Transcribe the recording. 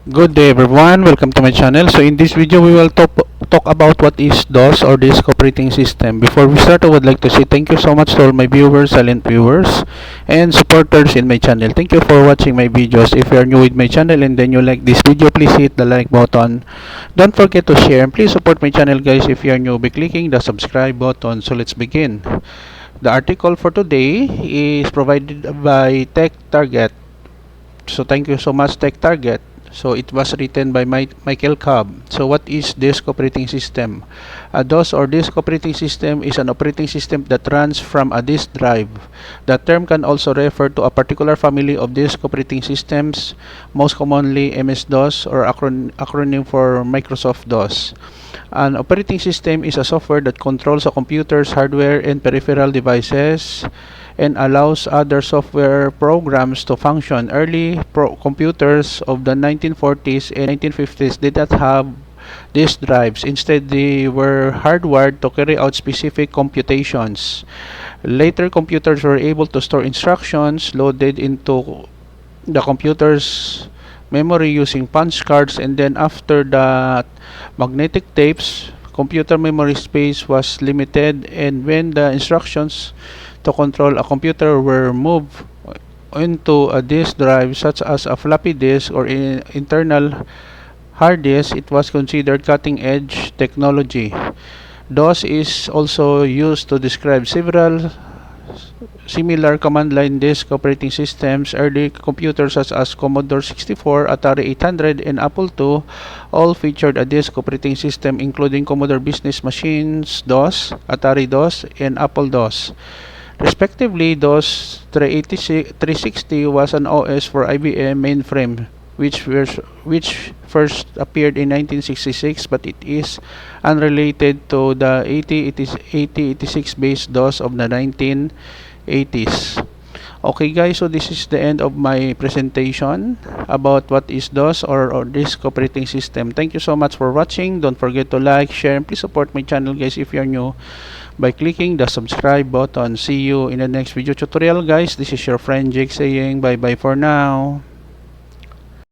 Good day everyone, welcome to my channel. So in this video we will talk about what is DOS or disk operating system. Before we start, I would like to say thank you so much to all my viewers, silent viewers, and supporters in my channel. Thank you for watching my videos. If you are new with my channel and then you like this video, please hit the like button. Don't forget to share and please support my channel guys if you are new by clicking the subscribe button. So let's begin. The article for today is provided by Tech Target. So thank you so much Tech Target. So it was written by Michael Cobb. So what is disk operating system? A DOS or disk operating system is an operating system that runs from a disk drive. The term can also refer to a particular family of disk operating systems, most commonly MS-DOS or acronym for Microsoft DOS. An operating system is a software that controls a computer's hardware and peripheral devices and allows other software programs to function. Early computers of the 1940s and 1950s did not have disk drives. Instead, they were hardwired to carry out specific computations. Later computers were able to store instructions loaded into the computer's memory using punch cards, and then after that, magnetic tapes. Computer memory space was limited, and when the instructions to control a computer were moved into a disk drive such as a floppy disk or internal hard disk, it was considered cutting edge technology. DOS is also used to describe several similar command line disk operating systems. Early computers such as Commodore 64, Atari 800, and Apple II all featured a disk operating system, including Commodore Business Machines DOS, Atari DOS, and Apple DOS. Respectively, DOS 360 was an OS for IBM mainframe, which first appeared in 1966, but it is unrelated to the 8086 based DOS of the 1980s. Okay guys, so this is the end of my presentation about what is DOS or disk operating system. Thank you so much for watching. Don't forget to like, share, and please support my channel guys if you're new by clicking the subscribe button. See you in the next video tutorial guys. This is your friend Jake saying bye bye for now.